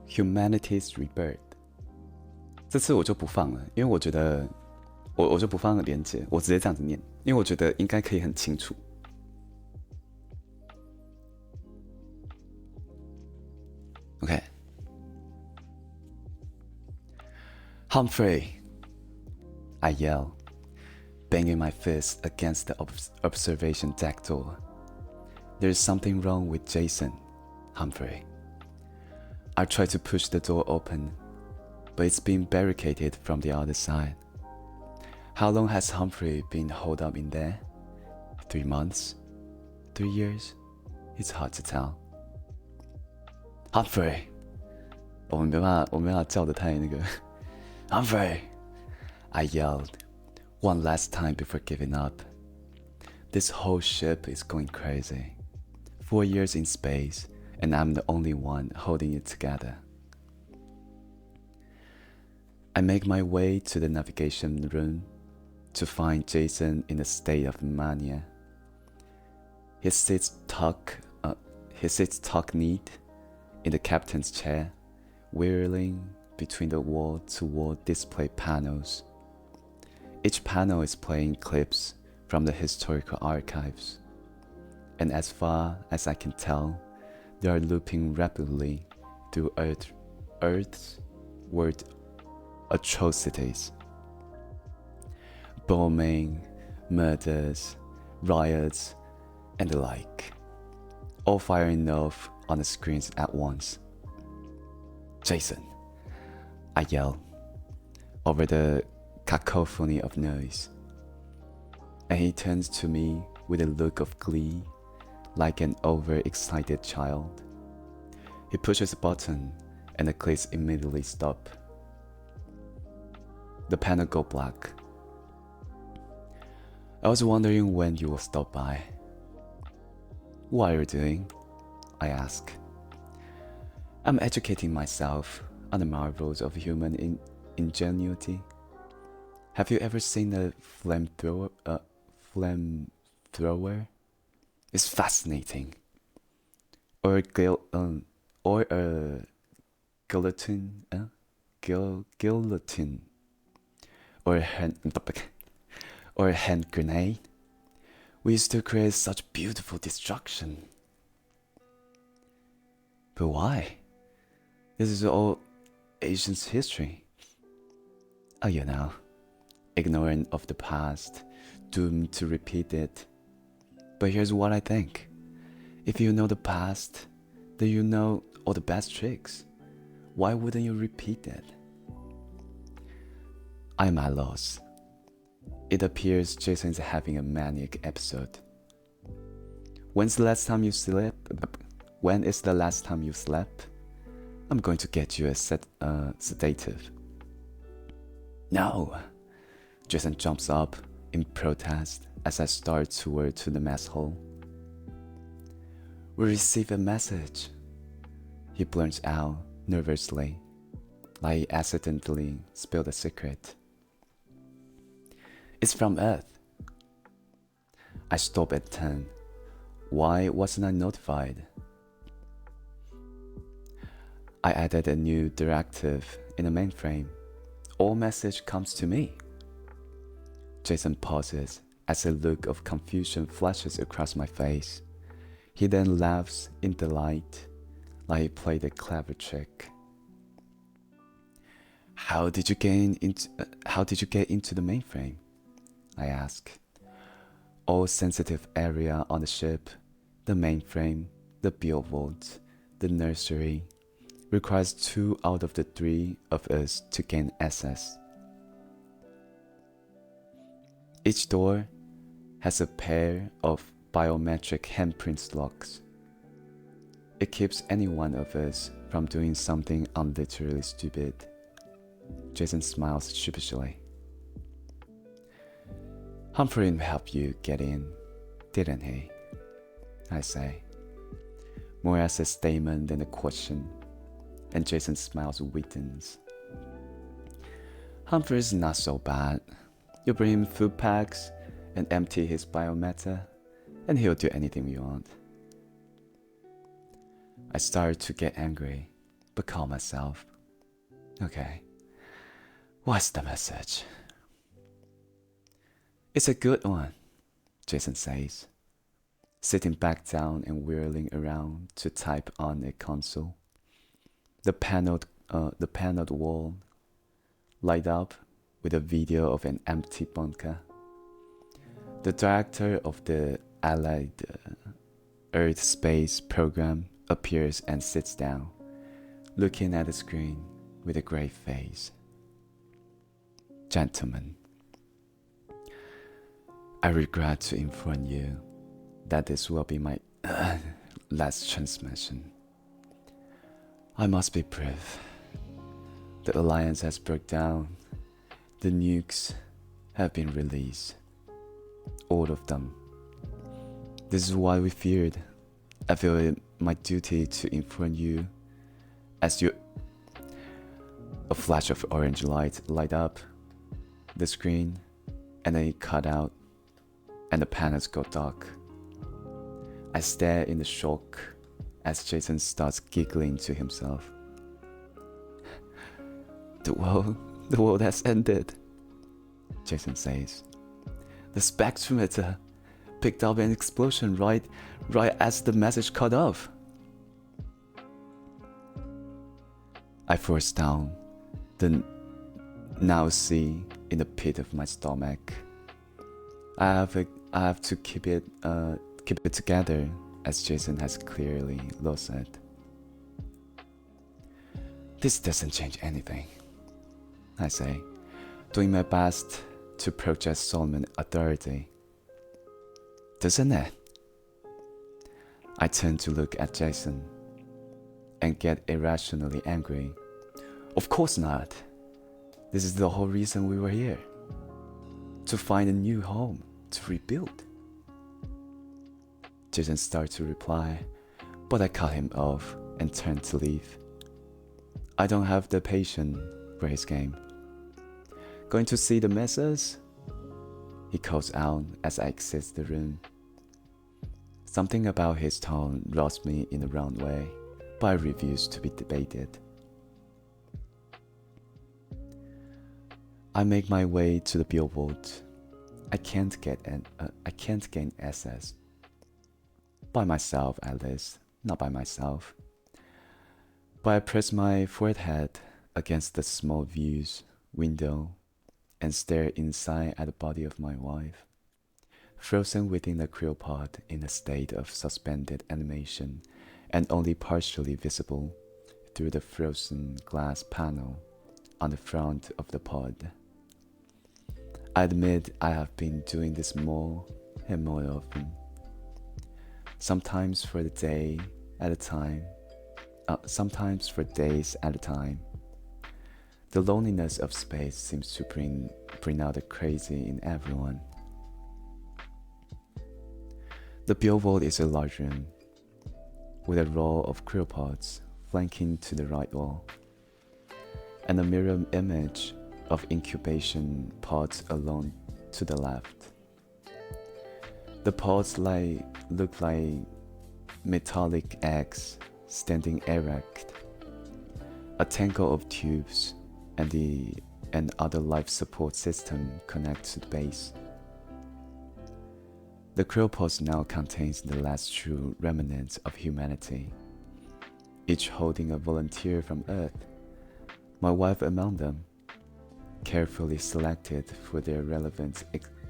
Humanity's Rebirth。这次我就不放了，因为我觉得我就不放连结，我直接这样子念，因为我觉得应该可以很清楚。OK。Humphrey, I yell, banging my fist against the observation deck door. There's something wrong with Jason, Humphrey. I try to push the door open, but it's been barricaded from the other side. How long has Humphrey been holed up in there? 3 months? 3 years? It's hard to tell. Humphrey! 我没办法叫得太那个 Humphrey! I yelled, one last time before giving up. This whole ship is going crazy. 4 years in space, and I'm the only one holding it together. I make my way to the navigation room to find Jason in a state of mania. He sits tuck neat in the captain's chair, whirling between the wall-to-wall display panels. Each panel is playing clips from the historical archives, and as far as I can tell, they are looping rapidly through Earth's world atrocities. Bombing, murders, riots, and the like, all firing off on the screens at once. Jason, I yell over the cacophony of noise, and he turns to me with a look of glee, like an overexcited child. He pushes a button, and the clicks immediately stop. The panel go black. I was wondering when you will stop by. What are you doing? I ask. I'm educating myself on the marvels of human ingenuity. Have you ever seen a flamethrower? It's fascinating. Or a guillotine, or a hand grenade. We used to create such beautiful destruction. But why? This is all ancient history. Oh, you know, ignorant of the past, doomed to repeat it. But here's what I think. If you know the past, then you know all the best tricks. Why wouldn't you repeat it? I'm at loss. It appears Jason is having a manic episode. When is the last time you slept? I'm going to get you a sedative. No! Jason jumps up in protest as I start toward to the mess hall. We receive a message, he blurts out nervously, like he accidentally spilled a secret. It's from Earth. I stop and turn. Why wasn't I notified? I added a new directive in the mainframe. All message comes to me. Jason pauses as a look of confusion flashes across my face. He then laughs in delight, like he played a clever trick. How did you get into the mainframe? I ask. All sensitive area on the ship, the mainframe, the build vault, the nursery, requires 2 out of the 3 of us to gain access. Each door has a pair of biometric handprint locks. It keeps any one of us from doing something unliterally stupid. Jason smiles sheepishly. Humphrey helped you get in, didn't he? I say, more as a statement than a question, and Jason's smile weakens. Humphrey's not so bad. You bring him food packs and empty his biometa, and he'll do anything you want. I start to get angry, but call myself. Okay, what's the message? It's a good one, Jason says, sitting back down and whirling around to type on a console. The paneled wall light up with a video of an empty bunker. The director of the Allied Earth Space Program appears and sits down, looking at the screen with a grave face. Gentlemen, I regret to inform you that this will be my last transmission. I must be brief. The Alliance has broke down. The nukes have been released. All of them. This is what we feared. I feel it my duty to inform you as you... A flash of orange light up the screen, and then it cut out, and the panels go dark. I stare in the shock as Jason starts giggling to himself. The world has ended, Jason says. The spectrometer picked up an explosion right as the message cut off. I force down the nausea in the pit of my stomach. I have to keep it together, as Jason has clearly lost it. This doesn't change anything, I say, doing my best to project Solomon authority. Doesn't it? I turn to look at Jason and get irrationally angry. Of course not. This is the whole reason we were here. To find a new home, to rebuild. Jason starts to reply, but I cut him off and turn to leave. I don't have the patience for his game. Going to see the missus? He calls out as I exit the room. Something about his tone rubs me in the wrong way, but I refuse to be debated. I make my way to the billboard. I can't gain access. By myself, at least, not by myself. But I press my forehead against the small views window and stare inside at the body of my wife, frozen within the cryopod in a state of suspended animation and only partially visible through the frozen glass panel on the front of the pod. I admit I have been doing this more and more often. Sometimes for days at a time. The loneliness of space seems to bring out the crazy in everyone. The billboard is a large room with a row of cryopods flanking to the right wall, and a mirror image of incubation pods along to the left. The pods look like metallic eggs standing erect. A tangle of tubes and other life support system connect to the base. The cryopod now contains the last true remnants of humanity, each holding a volunteer from Earth, my wife among them, carefully selected for their relevant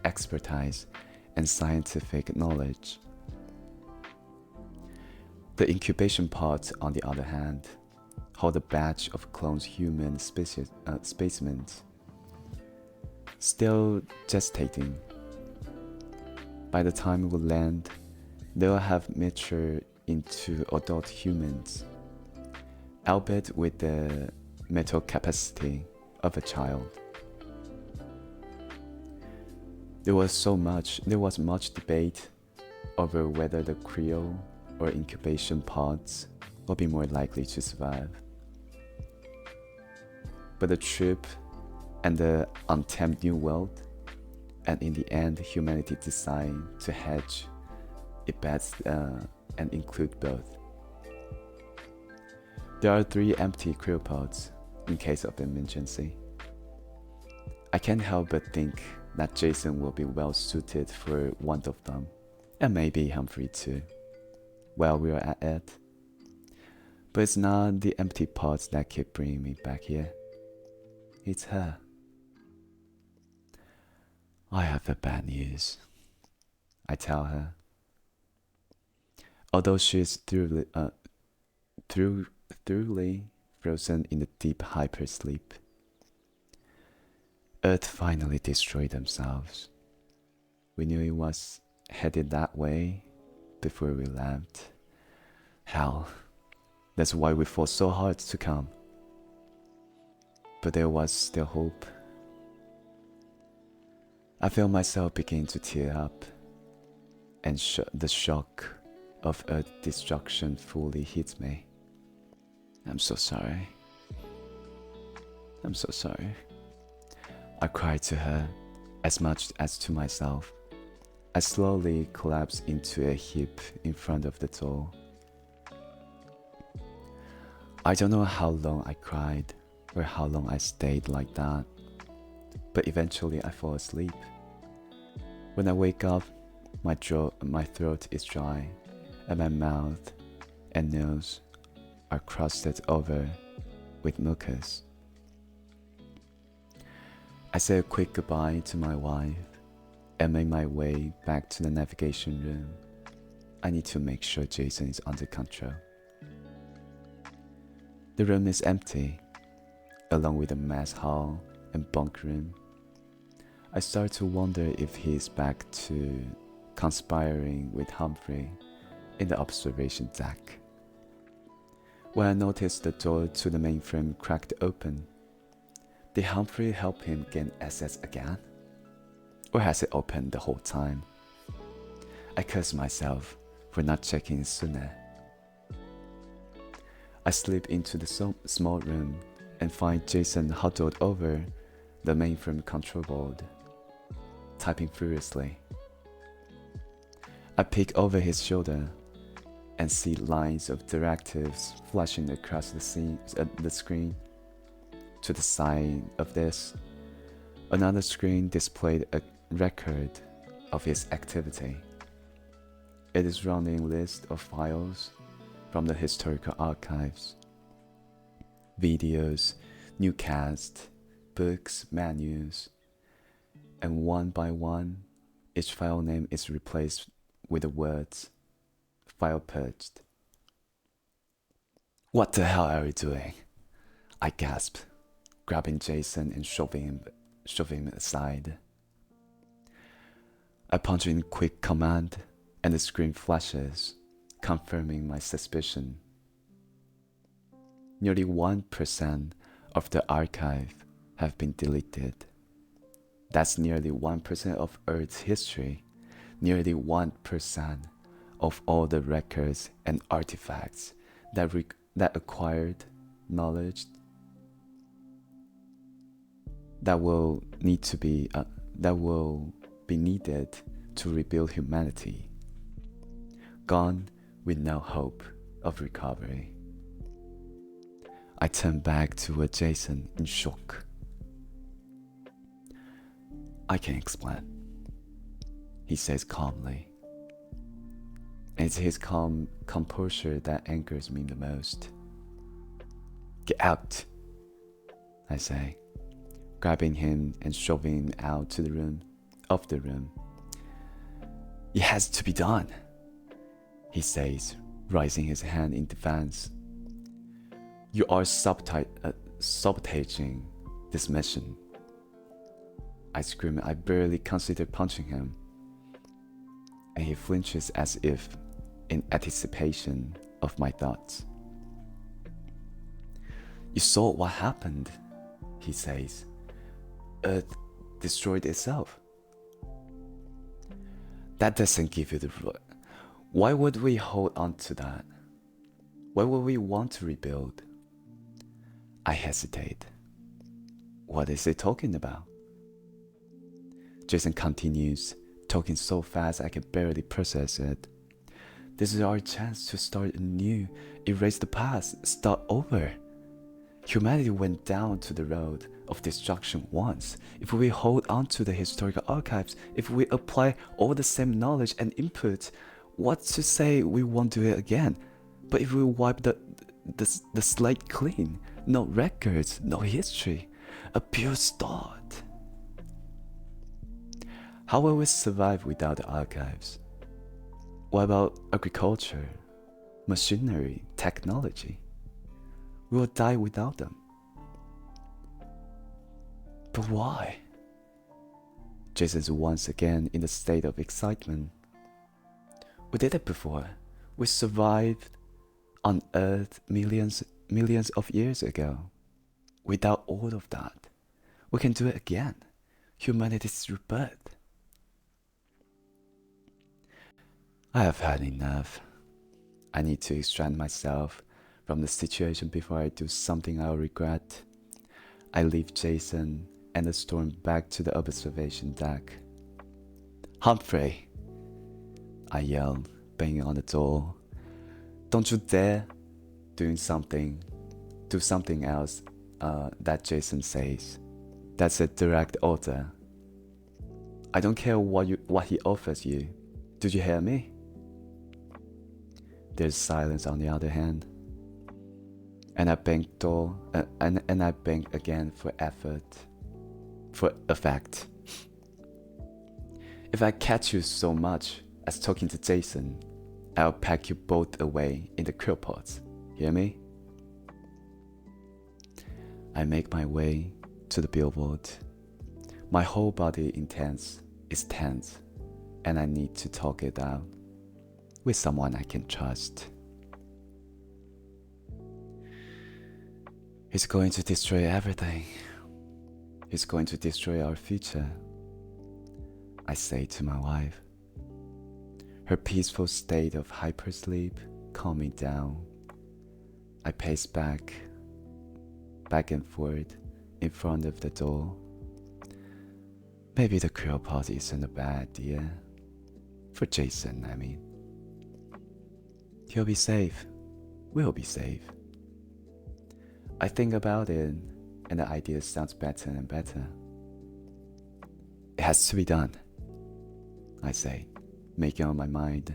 expertise and scientific knowledge. The incubation pods, on the other hand, hold a batch of cloned human specimens, still gestating. By the time we land, they'll have matured into adult humans, albeit with the mental capacity of a child. There was much debate over whether the cryo or incubation pods will be more likely to survive. But the trip and the untamed new world, and in the end humanity decided to hedge its bets and include both. There are 3 empty cryopods in case of emergency. I can't help but think that Jason will be well suited for one of them, and maybe Humphrey too, while we're at it. But it's not the empty pods that keep bringing me back here. It's her. I have the bad news, I tell her. Although she is thoroughly frozen in the deep hypersleep, Earth finally destroyed themselves. We knew it was headed that way before we left. Hell, that's why we fought so hard to come. But there was still hope. I feel myself begin to tear up, and the shock of Earth destruction fully hits me. I'm so sorry. I'm so sorry. I cry to her as much as to myself. I slowly collapse into a heap in front of the door. I don't know how long I cried or how long I stayed like that, but eventually I fall asleep. When I wake up, my throat is dry, and my mouth and nose are crusted over with mucus. I say a quick goodbye to my wife and make my way back to the navigation room. I need to make sure Jason is under control. The room is empty, along with the mess hall and bunk room. I start to wonder if he is back to conspiring with Humphrey in the observation deck. When I notice the door to the mainframe cracked open, did Humphrey help him gain access again? Or has it opened the whole time? I curse myself for not checking sooner. I slip into the small room and find Jason huddled over the mainframe control board, typing furiously. I peek over his shoulder and see lines of directives flashing across the screen. To the side of this, another screen displayed a record of his activity. It is running a list of files from the historical archives, videos, newscasts, books, manuals, and one by one, each file name is replaced with the words, "File purged." What the hell are you doing? I gasp, grabbing Jason and shoving him aside. I punch in quick command, and the screen flashes, confirming my suspicion. Nearly 1% of the archive have been deleted. That's nearly 1% of Earth's history, nearly 1% of all the records and artifacts that acquired knowledge that will be needed to rebuild humanity. Gone with no hope of recovery. I turn back toward Jason in shock. I can explain, he says calmly. It's his calm composure that angers me the most. Get out, I say, grabbing him and shoving him out of the room. It has to be done, he says, raising his hand in defense. You are sabotaging this mission. I scream. I barely consider punching him, and he flinches as if in anticipation of my thoughts. You saw what happened, he says. Earth destroyed itself. That doesn't give you the... Why would we hold on to that? Why would we want to rebuild? I hesitate. What is he talking about? Jason continues, talking so fast I can barely process it. This is our chance to start anew, erase the past, start over. Humanity went down to the road of destruction once. If we hold on to the historical archives, if we apply all the same knowledge and input, what's to say we won't do it again? But if we wipe the slate clean, no records, no history, a pure start. How will we survive without the archives? What about agriculture, machinery, technology? We will die without them. But why? Jason's once again in a state of excitement. We did it before. We survived on Earth millions of years ago. Without all of that, we can do it again. Humanity's rebirth. I have had enough. I need to extract myself from the situation before I do something I'll regret. I leave Jason and the storm back to the observation deck. Humphrey! I yelled, banging on the door. Don't you dare do something else that Jason says. That's a direct order. I don't care what he offers you. Did you hear me? There's silence on the other hand. And I banged door and I banged again for effect. If I catch you so much as talking to Jason, I'll pack you both away in the krill pots. Hear me? I make my way to the billboard. My whole body is tense, and I need to talk it out with someone I can trust. He's going to destroy everything. He's going to destroy our future, I say to my wife. Her peaceful state of hypersleep calmed me down. I pace back and forth in front of the door. Maybe the krill pot isn't a bad idea. For Jason, I mean. He'll be safe. We'll be safe. I think about it, and the idea sounds better and better. It has to be done, I say, making up my mind.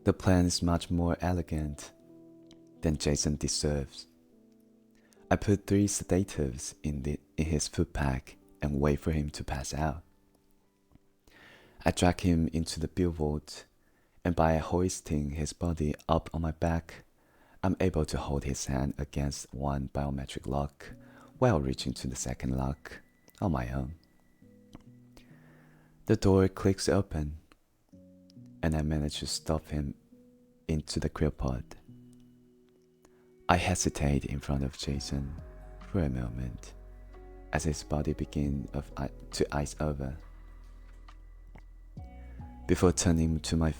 The plan is much more elegant than Jason deserves. I put 3 sedatives in his food pack and wait for him to pass out. I drag him into the billboard, and by hoisting his body up on my back, I'm able to hold his hand against one biometric lock while reaching to the second lock on my own. The door clicks open, and I manage to stuff him into the krill pod. I hesitate in front of Jason for a moment as his body begins to ice over. Before turning to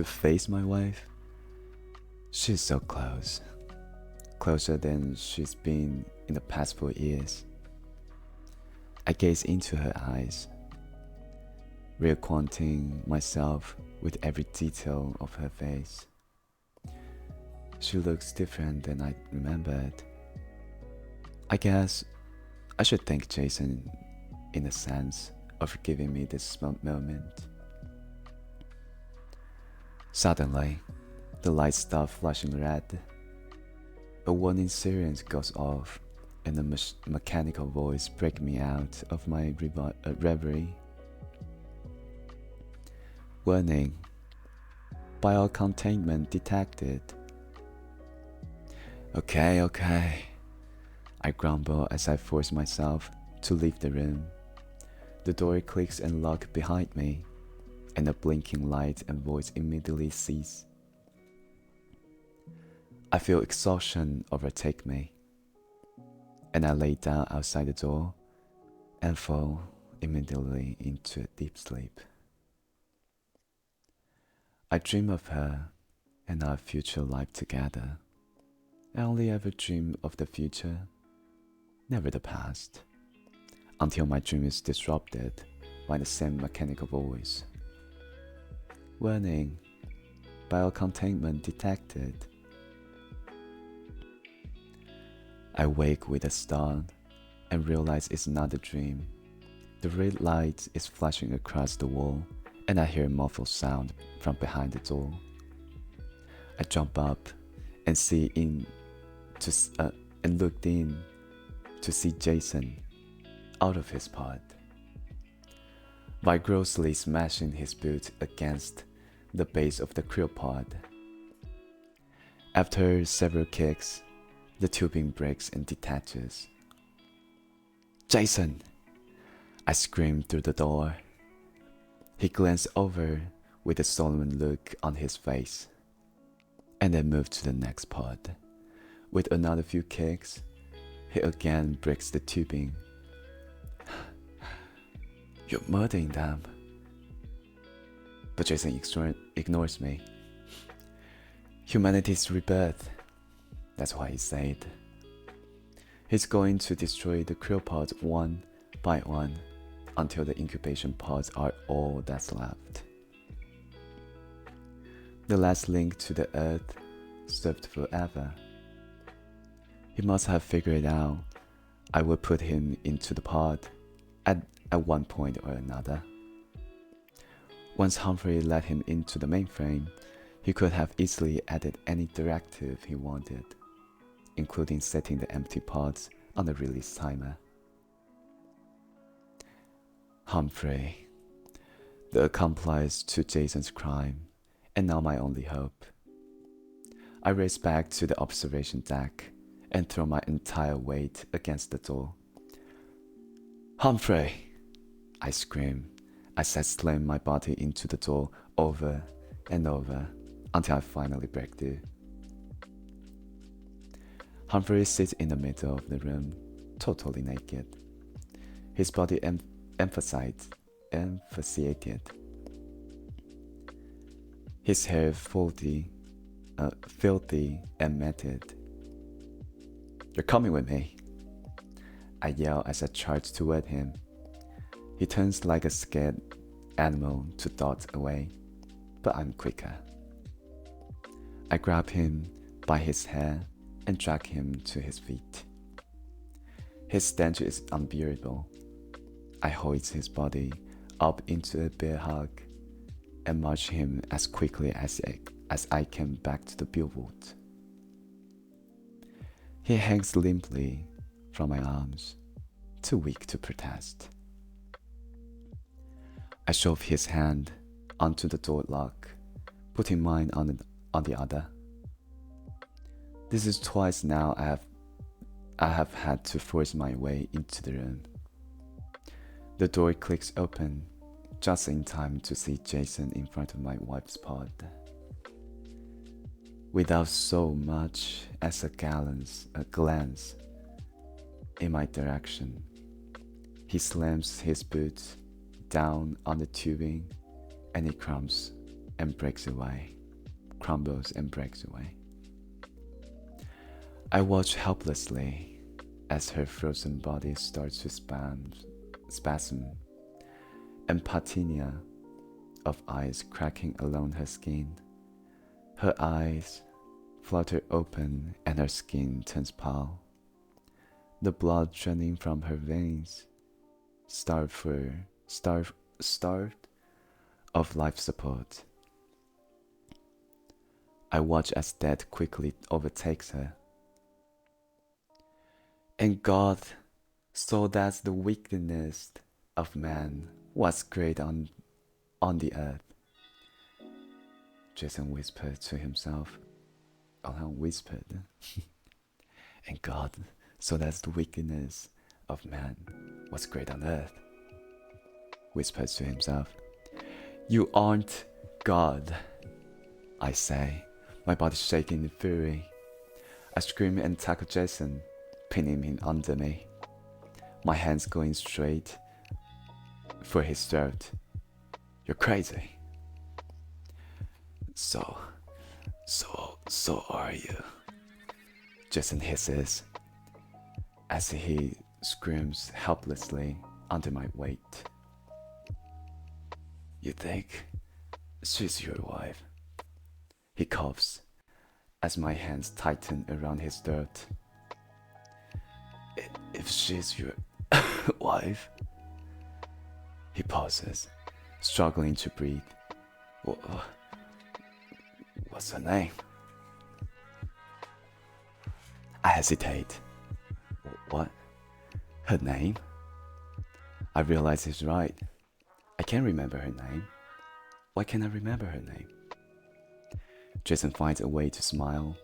face my wife, she's so close, closer than she's been in the past 4 years. I gaze into her eyes, reacquainting myself with every detail of her face. She looks different than I remembered. I guess I should thank Jason in a sense of giving me this moment. Suddenly, the lights start flashing red. A warning siren goes off, and a mechanical voice breaks me out of my reverie. Warning: biocontainment detected. Okay. I grumble as I force myself to leave the room. The door clicks and locks behind me, and the blinking light and voice immediately cease. I feel exhaustion overtake me, and I lay down outside the door and fall immediately into a deep sleep. I dream of her and our future life together. I only ever dream of the future, never the past, until my dream is disrupted by the same mechanical voice. Warning, biocontainment detected. I wake with a start and realize it's not a dream. The red light is flashing across the wall, and I hear a muffled sound from behind the door. I jump up and looked in to see Jason out of his pod, vigorously smashing his boot against the base of the krill pod. After several kicks, the tubing breaks and detaches. "Jason!" I screamed through the door. He glanced over with a sullen look on his face, and then moved to the next pod. With another few kicks, he again breaks the tubing. "You're murdering them." But Jason ignores me. "Humanity's rebirth," that's why he said. He's going to destroy the krill pods one by one until the incubation pods are all that's left. The last link to the earth served forever. He must have figured out I would put him into the pod at one point or another. Once Humphrey let him into the mainframe, he could have easily added any directive he wanted, including setting the empty pods on the release timer. Humphrey, the accomplice to Jason's crime, and now my only hope. I race back to the observation deck and throw my entire weight against the door. "Humphrey!" I scream as I slam my body into the door over and over until I finally break through. Humphrey sits in the middle of the room, totally naked. His body emaciated. His hair filthy and matted. "You're coming with me," I yell as I charge toward him. He turns like a scared animal to dart away, but I'm quicker. I grab him by his hair and drag him to his feet. His stench is unbearable. I hoist his body up into a bear hug and march him as quickly as I can back to the billboard. He hangs limply from my arms, too weak to protest. I shove his hand onto the door lock, putting mine on the other. This is twice now I have had to force my way into the room. The door clicks open, just in time to see Jason in front of my wife's pod. Without so much as a glance in my direction, he slams his boot down on the tubing and it crumbles and breaks away. I watch helplessly as her frozen body starts to spasm and patina of eyes cracking along her skin. Her eyes flutter open and her skin turns pale. The blood draining from her veins, starved of life support. I watch as death quickly overtakes her. And God saw that the wickedness of man was great on the earth. Jason whispered to himself. Whispered. And God saw that the wickedness of man was great on earth. Whispers to himself. "You aren't God," I say, my body shaking in fury. I scream and tackle Jason, pinning him under me, my hands going straight for his throat. "You're crazy." So are you," Jason hisses as he screams helplessly under my weight. You think she's your wife? He coughs as my hands tighten around his throat. If she's your wife? He pauses, struggling to breathe. What's her name? I hesitate. What? Her name? I realize he's right. I can't remember her name. Why can't I remember her name? Jason finds a way to smile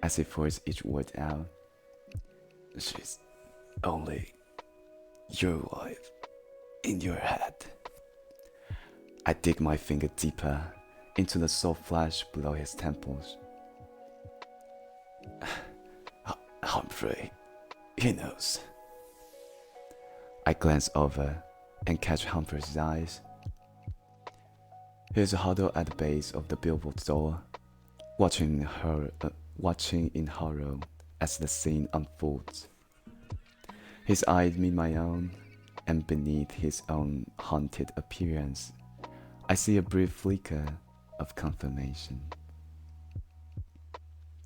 as he forces each word out. She's only your wife in your head. I dig my finger deeper into the soft flesh below his temples. Humphrey, he knows. I glance over and catch Humphrey's eyes. He's huddled at the base of the billboard door, watching in horror as the scene unfolds. His eyes meet my own, and beneath his own haunted appearance, I see a brief flicker of confirmation.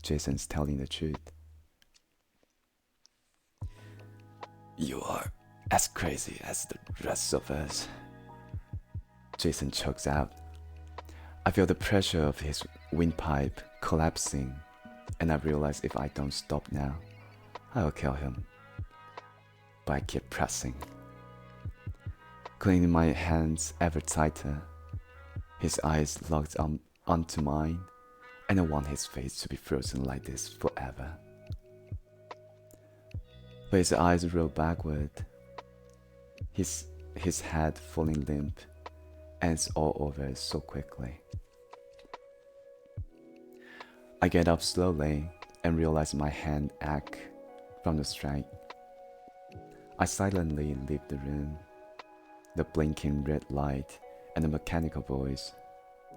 Jason's telling the truth. You are as crazy as the rest of us. Jason chokes out. I feel the pressure of his windpipe collapsing, and I realize if I don't stop now, I will kill him. But I keep pressing, clinging my hands ever tighter. His eyes locked onto mine, and I want his face to be frozen like this forever. But his eyes roll backward, his head falling limp, and it's all over so quickly. I get up slowly and realize my hand ache from the strike. I silently leave the room. The blinking red light and the mechanical voice,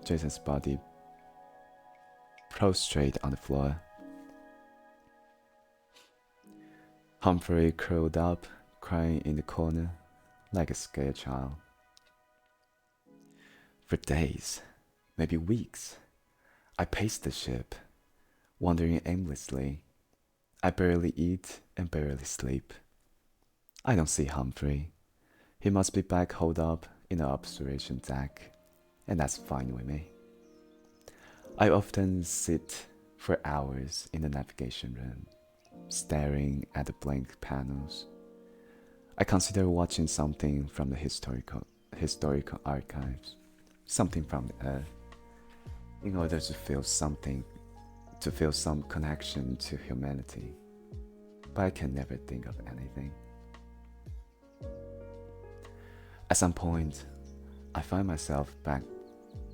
Jason's body prostrate on the floor. Humphrey curled up, crying in the corner like a scared child. For days, maybe weeks, I paced the ship, wandering aimlessly. I barely eat and barely sleep. I don't see Humphrey. He must be back holed up in the observation deck, and that's fine with me. I often sit for hours in the navigation room, staring at the blank panels. I consider watching something from the historical archives, something from the earth, in order to feel some connection to humanity. But I can never think of anything. At some point, I find myself back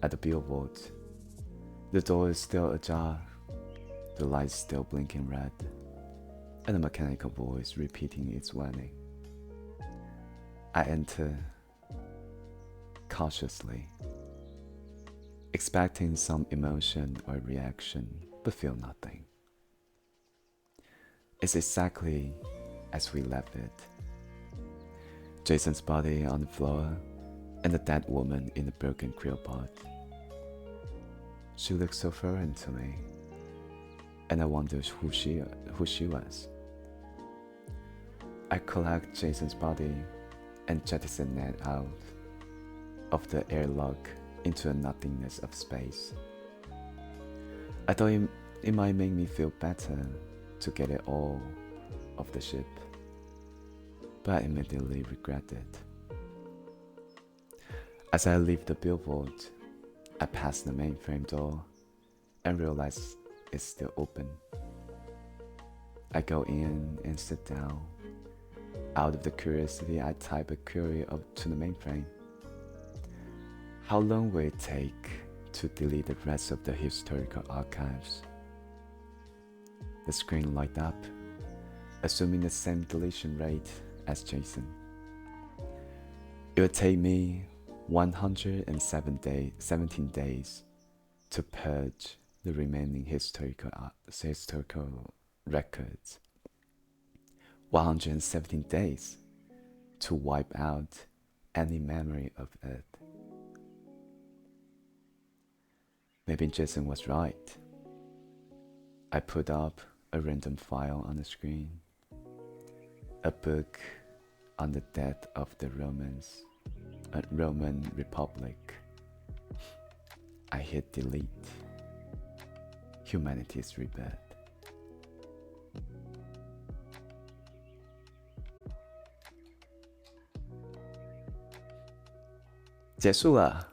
at the billboard. The door is still ajar, the lights still blinking red, and the mechanical voice repeating its warning. I enter cautiously, expecting some emotion or reaction, but feel nothing. It's exactly as we left it. Jason's body on the floor, and the dead woman in the broken grill pot. She looked so foreign to me, and I wondered who she was. I collect Jason's body and jettison it out of the airlock into a nothingness of space. I thought it might make me feel better to get it all off the ship, but I immediately regret it. As I leave the billboard, I pass the mainframe door and realize it's still open. I go in and sit down. Out of the curiosity, I type a query up to the mainframe. How long will it take to delete the rest of the historical archives? The screen lights up, assuming the same deletion rate as Jason. It will take me 117 days to purge the remaining historical records. 117 days to wipe out any memory of it. Maybe Jason was right. I put up a random file on the screen. A book on the death of the Roman Republic. I hit delete. Humanity's rebirth. 结束了。